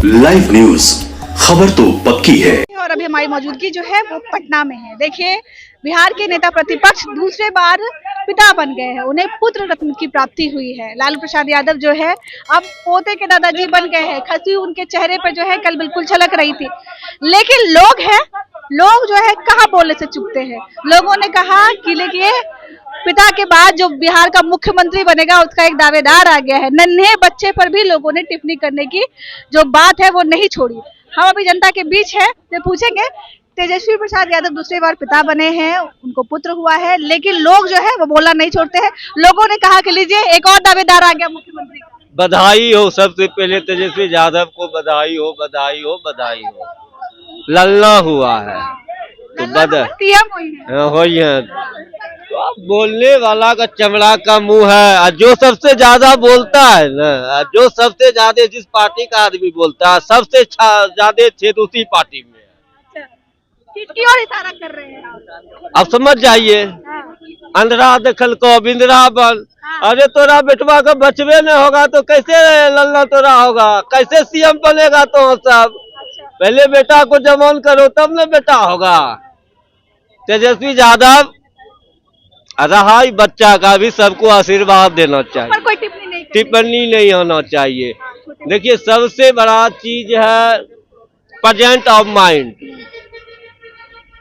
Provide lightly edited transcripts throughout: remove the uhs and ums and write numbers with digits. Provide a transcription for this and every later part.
Live news, खबर तो पक्की है। और अभी हमारी मौजूदगी जो है वो पटना में है। देखिए, बिहार के नेता प्रतिपक्ष दूसरे बार पिता बन गए हैं, उन्हें पुत्र रत्न की प्राप्ति हुई है। लालू प्रसाद यादव जो है अब पोते के दादाजी बन गए हैं। खुशी उनके चेहरे पर जो है कल बिल्कुल झलक रही थी। लेकिन लोग जो है कहाँ बोलने से चुकते हैं। लोगों ने कहा कि देखिए, पिता के बाद जो बिहार का मुख्यमंत्री बनेगा उसका एक दावेदार आ गया है। नन्हे बच्चे पर भी लोगों ने टिप्पणी करने की जो बात है वो नहीं छोड़ी। हम अभी जनता के बीच है, तो पूछेंगे तेजस्वी प्रसाद यादव दूसरी बार पिता बने हैं, उनको पुत्र हुआ है, लेकिन लोग जो है वो बोलना नहीं छोड़ते हैं। लोगों ने कहा कि लीजिए एक और दावेदार आ गया मुख्यमंत्री का। बधाई हो सबसे पहले तेजस्वी यादव को, बधाई हो बधाई हो बधाई हो। लल्ला हुआ है तो हुई है। तो अब बोलने वाला का चमड़ा का मुंह है। और जो सबसे ज्यादा बोलता है ना, जो सबसे ज्यादा जिस पार्टी का आदमी बोलता है, सबसे ज्यादा छेद उसी पार्टी में है। किसकी ओर इशारा कर रहे हैं अब समझ जाइए। अंधरा दखल को बिंदरा बन। अरे तोरा बेटवा का बचवे न होगा तो कैसे लल्ला तोरा होगा, कैसे सीएम बनेगा। तो सब पहले बेटा को जवान करो तब न बेटा होगा। तेजस्वी यादव रहा बच्चा का भी सबको आशीर्वाद देना चाहिए, कोई टिप्पणी नहीं होना चाहिए। देखिए, सबसे बड़ा चीज है प्रेजेंट ऑफ माइंड।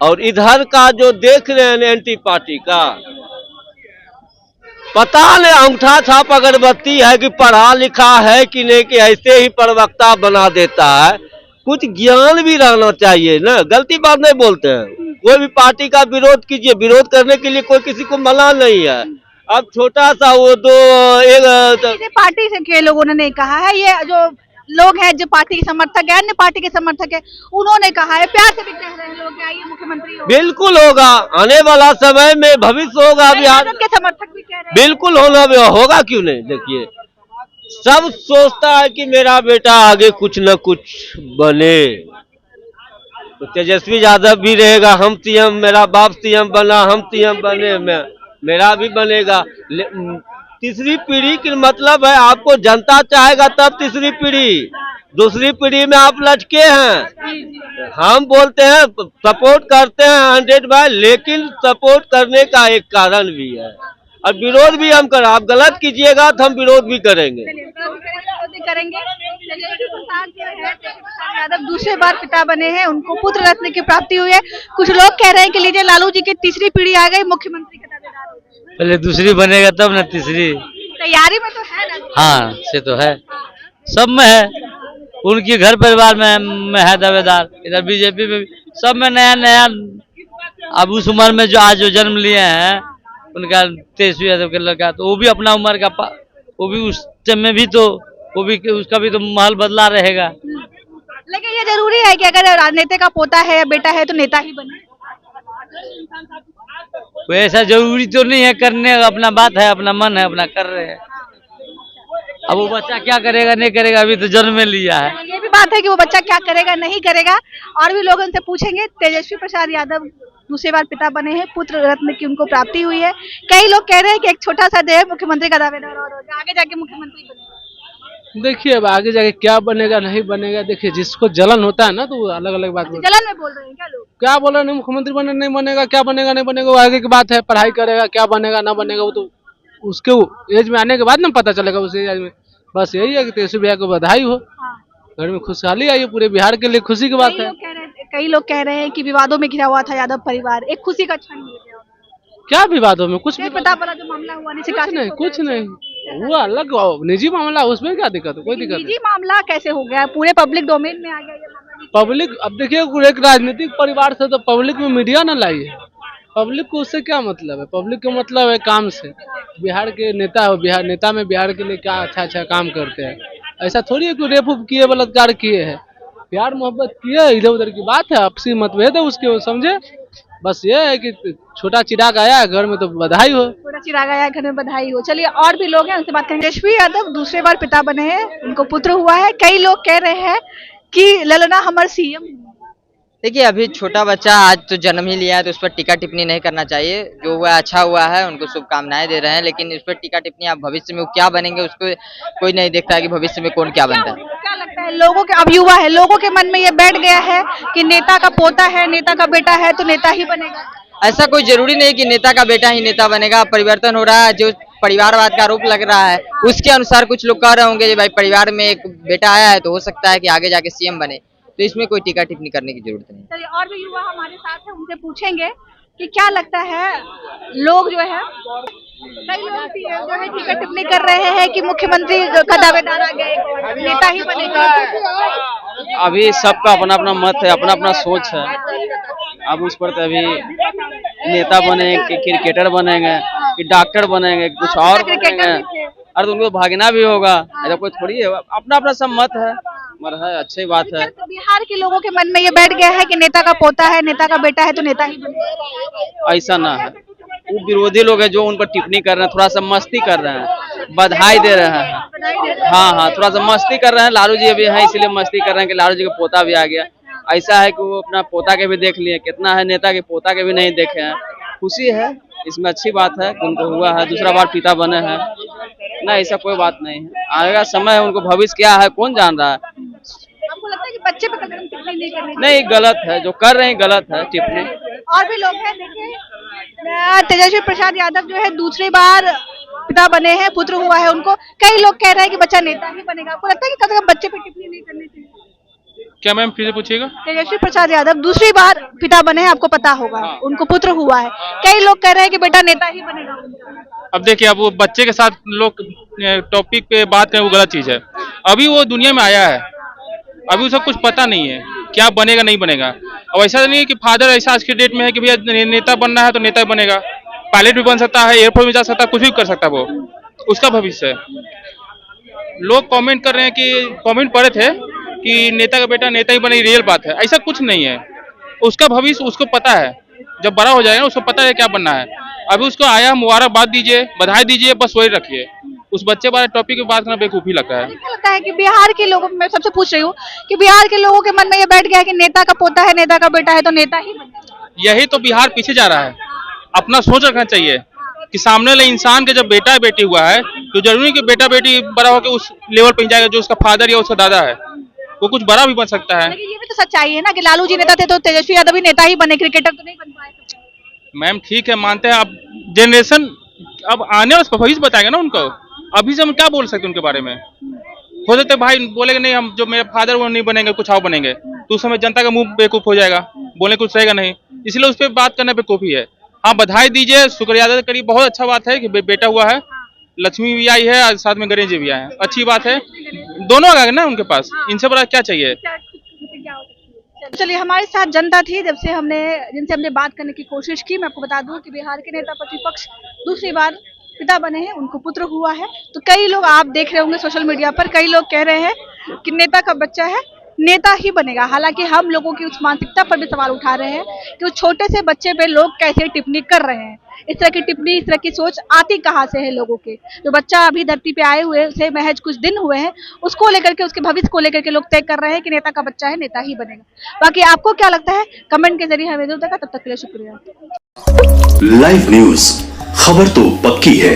और इधर का जो देख रहे हैं एंटी पार्टी का, पता नहीं अंगूठा छाप अगरबत्ती है कि पढ़ा लिखा है कि नहीं, कि ऐसे ही प्रवक्ता बना देता है। कुछ ज्ञान भी रहना चाहिए ना, गलती बात नहीं बोलते हैं। कोई भी पार्टी का विरोध कीजिए, विरोध करने के लिए कोई किसी को मना नहीं है। अब छोटा सा वो दो एक पार्टी से के लोगों ने नहीं कहा है, ये जो लोग हैं जो पार्टी के समर्थक है, अन्य पार्टी के समर्थक है, उन्होंने कहा है, प्यार से भी कह रहे हैं लोग कि आइए मुख्यमंत्री हो। बिल्कुल होगा, आने वाला समय में भविष्य होगा। बिहार के समर्थक भी कह रहे हैं बिल्कुल होगा, क्यों नहीं। देखिए, सब सोचता है कि मेरा बेटा आगे कुछ न कुछ बने। तो तेजस्वी यादव भी रहेगा, हम सीएम, मेरा बाप सीएम बना, हम सीएम बने, मेरा भी बनेगा। तीसरी पीढ़ी की मतलब है आपको जनता चाहेगा तब तीसरी पीढ़ी। दूसरी पीढ़ी में आप लटके हैं। हम बोलते हैं सपोर्ट करते हैं 100 लेकिन सपोर्ट करने का एक कारण भी है और विरोध भी हम कर। आप गलत कीजिएगा तो हम विरोध भी करेंगे। यादव दूसरे बार पिता बने हैं, उनको पुत्र रत्न की प्राप्ति हुई है। कुछ लोग कह रहे हैं कि लीजिए लालू जी की तीसरी पीढ़ी आ गई, मुख्यमंत्री का दावेदार हो गए। पहले दूसरी बनेगा तब ना तीसरी। तैयारी में तो है ना? हाँ, से तो है, सब में है। उनकी घर परिवार में है दावेदार, इधर बीजेपी में सब में नया नया। अब उस उम्र में जो आज जो जन्म लिए हैं उनका तेजस्वी यादव के लड़का, तो वो भी अपना उम्र का, वो भी उस में भी तो वो भी उसका भी तो माहौल बदला रहेगा। लेकिन ये जरूरी है कि अगर राजनेता का पोता है या बेटा है तो नेता ही बने। कोई ऐसा जरूरी तो नहीं है करने, अपना बात है, अपना मन है, अपना कर रहे हैं। अब वो बच्चा क्या करेगा नहीं करेगा, अभी तो जन्म में लिया है। ये भी बात है कि वो बच्चा क्या करेगा नहीं करेगा। और भी लोग उनसे पूछेंगे। तेजस्वी प्रसाद यादव दूसरी बार पिता बने हैं, पुत्र रत्न की उनको प्राप्ति हुई है। कई लोग कह रहे हैं कि एक छोटा सा देह मुख्यमंत्री का दावेदार और आगे जाके मुख्यमंत्री बनेगा। देखिए, अब आगे जाके क्या बनेगा नहीं बनेगा, देखिए जिसको जलन होता है ना तो वो अलग अलग बात बोलता है। जलन में बोल रहे हैं क्या लोग? क्या बोल रहे हैं, मुख्यमंत्री बने नहीं बनेगा, क्या बनेगा नहीं बनेगा वो आगे की बात है। पढ़ाई करेगा, क्या बनेगा ना बनेगा वो तो उसके एज में आने के बाद ना पता चलेगा उस एज में। बस यही है कि तेजस्वी भैया को बधाई हो, घर में खुशहाली आई है, पूरे बिहार के लिए खुशी की बात है। कई लोग कह रहे हैं कि विवादों में घिरा हुआ था यादव परिवार, एक खुशी का क्षण मिल गया। क्या विवादों में? कुछ भी पता पड़ा जो मामला हुआ कुछ नहीं वो अलग निजी मामला, उसमें क्या दिक्कत है? कोई दिक्कत नहीं। निजी मामला कैसे हो गया, पूरे पब्लिक डोमेन में आ गया ये मामला। पब्लिक, अब देखिए एक राजनीतिक परिवार से तो पब्लिक में मीडिया ना लाई है। पब्लिक को उससे क्या मतलब है? पब्लिक का मतलब है काम से। बिहार के नेता हो, बिहार नेता में बिहार के लिए क्या अच्छा काम करते हैं। ऐसा थोड़ी है कि रेप किए, बलात्कार किए हैं। प्यार मोहब्बत किए, इधर उधर की बात है, आपसी मतभेद है उसके, वो समझे। बस ये है कि छोटा चिराग आया है घर में तो बधाई हो। छोटा चिराग आया घर में बधाई हो। चलिए और भी लोग हैं, उनसे बात करेंगे। तेजस्वी यादव दूसरे बार पिता बने हैं, उनको पुत्र हुआ है। कई लोग कह रहे हैं कि ललना हमारे सीएम। देखिए अभी छोटा बच्चा आज तो जन्म ही लिया है तो उस पर टीका टिप्पणी नहीं करना चाहिए। जो हुआ अच्छा हुआ है, उनको शुभकामनाएं दे रहे हैं, लेकिन इस पर टीका टिप्पणी आप भविष्य में वो क्या बनेंगे उसको कोई नहीं देखता है कि भविष्य में कौन क्या बनता है। क्या लगता है लोगों के, अब युवा है, लोगों के मन में ये बैठ गया है कि नेता का पोता है, नेता का बेटा है तो नेता ही बनेगा? ऐसा कोई जरूरी नहीं कि नेता का बेटा ही नेता बनेगा। परिवर्तन हो रहा है, जो परिवारवाद का आरोप लग रहा है उसके अनुसार कुछ लोग कह रहे होंगे कि भाई परिवार में एक बेटा आया है तो हो सकता है कि आगे जाके सीएम बने, तो इसमें कोई टीका टिप्पणी करने की जरूरत नहीं। चलिए और भी युवा हमारे साथ है, उनसे पूछेंगे कि क्या लगता है लोग जो है, कई लोग जो है टीका टिप्पणी कर रहे हैं कि मुख्यमंत्री का दावेदार आ गए, नेता ही बनेगा। अभी सबका अपना अपना मत है, अपना अपना सोच है। अब उस पर तो अभी नेता बनेंगे कि क्रिकेटर बनेंगे कि डॉक्टर बनेंगे कुछ और बनेंगे, अरे तो उनको भागना भी होगा, ऐसा कोई थोड़ी है। अपना अपना सब मत है, मगर है अच्छी बात है। तो बिहार के लोगों के मन में ये बैठ गया है कि नेता का पोता है, नेता का बेटा है तो नेता ही बनेगा। ऐसा ना है, वो विरोधी लोग हैं जो उन पर टिप्पणी कर रहे हैं, थोड़ा सा मस्ती कर रहे हैं, बधाई दे रहे हैं। हाँ, थोड़ा सा मस्ती कर रहे हैं। लालू जी अभी हैं इसलिए मस्ती कर रहे हैं कि लालू जी का पोता भी आ गया। ऐसा है कि वो अपना पोता के भी देख लिए, कितना है नेता के पोता के भी नहीं देखे हैं। खुशी है, इसमें अच्छी बात है कि उनको हुआ है, दूसरा बार पिता बने हैं ना, ऐसा कोई बात नहीं है। आएगा समय है, उनको भविष्य क्या है कौन जान रहा है। आपको लगता है कि बच्चे पे कदम टिप्पणी नहीं करनी? नहीं, गलत है, जो कर रहे हैं गलत है टिप्पणी। और भी लोग हैं, देखिए तेजस्वी प्रसाद यादव जो है दूसरी बार पिता बने हैं, पुत्र हुआ है उनको। कई लोग कह रहे हैं कि बच्चा नेता ही बनेगा। आपको लगता है कि कभी बच्चे पे टिप्पणी नहीं करनी चाहिए? क्या मैम फिर से पूछिएगा? तेजस्वी प्रसाद यादव दूसरी बार पिता बने हैं, आपको पता होगा, उनको पुत्र हुआ है। कई लोग कह रहे हैं कि बेटा नेता ही बनेगा। अब देखिए, अब वो बच्चे के साथ लोग टॉपिक पे बात करें वो गलत चीज है। अभी वो दुनिया में आया है, अभी उसे कुछ पता नहीं है क्या बनेगा नहीं बनेगा। अब ऐसा नहीं है कि फादर ऐसा आज के डेट में है कि भैया नेता बनना है तो नेता ही बनेगा। पायलट भी बन सकता है, एयरफोर्स में जा सकता है, कुछ भी कर सकता है, वो उसका भविष्य है। लोग कमेंट कर रहे हैं कि कमेंट पढ़े थे कि नेता का बेटा नेता ही बने, रियल बात है, ऐसा कुछ नहीं है। उसका भविष्य उसको पता है, जब बड़ा हो जाएगा उसको पता है क्या बनना है। अभी उसको आया, मुबारकबाद दीजिए, बधाई दीजिए, बस वही रखिए। उस बच्चे वाले टॉपिक की बात करना बेवकूफी लगता है। क्या लगता है कि बिहार के लोगों, मैं सबसे पूछ रही हूँ कि बिहार के लोगों के मन में ये बैठ गया है कि नेता का पोता है, नेता का बेटा है तो नेता ही बनेगा? यही तो बिहार पीछे जा रहा है। अपना सोच रखना चाहिए कि सामने वाले इंसान के जब बेटा बेटी हुआ है तो जरूरी कि बेटा बेटी बड़ा होकर उस लेवल पे जाएगा जो उसका फादर या उसका दादा है, वो कुछ बड़ा भी बन सकता है। लेकिन ये भी तो सच्चाई है ना कि लालू जी नेता थे तो तेजस्वी यादव भी नेता ही बने, क्रिकेटर तो नहीं बन पाए। मैम ठीक है, मानते हैं। अब जनरेशन अब आने वाला भविष्य बताएगा ना उनको। अभी से हम क्या बोल सकते हैं उनके बारे में? हो सकता है भाई बोलेंगे नहीं, हम जो मेरे फादर वो नहीं बनेंगे, कुछ और बनेंगे, तो उस समय जनता का मुंह बेवकूफ हो जाएगा, बोलने कुछ रहेगा नहीं। इसलिए उस पर बात करने बेवकूफी है। हाँ, बधाई दीजिए, शुक्रिया अदा करिए, बहुत अच्छा बात है कि बेटा हुआ है। लक्ष्मी भी आई है और साथ में गणेश जी भी आए हैं, अच्छी बात है। दोनों आ गए ना उनके पास, इनसे बड़ा क्या चाहिए। चलिए, हमारे साथ जनता थी जिनसे हमने बात करने की कोशिश की। मैं आपको बता दूं कि बिहार के नेता प्रतिपक्ष दूसरी बार पिता बने हैं, उनको पुत्र हुआ है। तो कई लोग, आप देख रहे होंगे सोशल मीडिया पर, कई लोग कह रहे हैं कि नेता का बच्चा है, नेता ही बनेगा। हालांकि हम लोगों की उस मानसिकता पर भी सवाल उठा रहे हैं कि उस छोटे से बच्चे पे लोग कैसे टिप्पणी कर रहे हैं। इस तरह की टिप्पणी, इस तरह की सोच आती कहाँ से है लोगों के? जो बच्चा अभी धरती पे आए हुए उसे महज कुछ दिन हुए हैं, उसको लेकर के, उसके भविष्य को लेकर के लोग तय कर रहे हैं कि नेता का बच्चा है, नेता ही बनेगा। बाकी आपको क्या लगता है, कमेंट के जरिए हमें जरूर देगा। तब तक के लिए शुक्रिया। लाइव न्यूज, खबर तो पक्की है।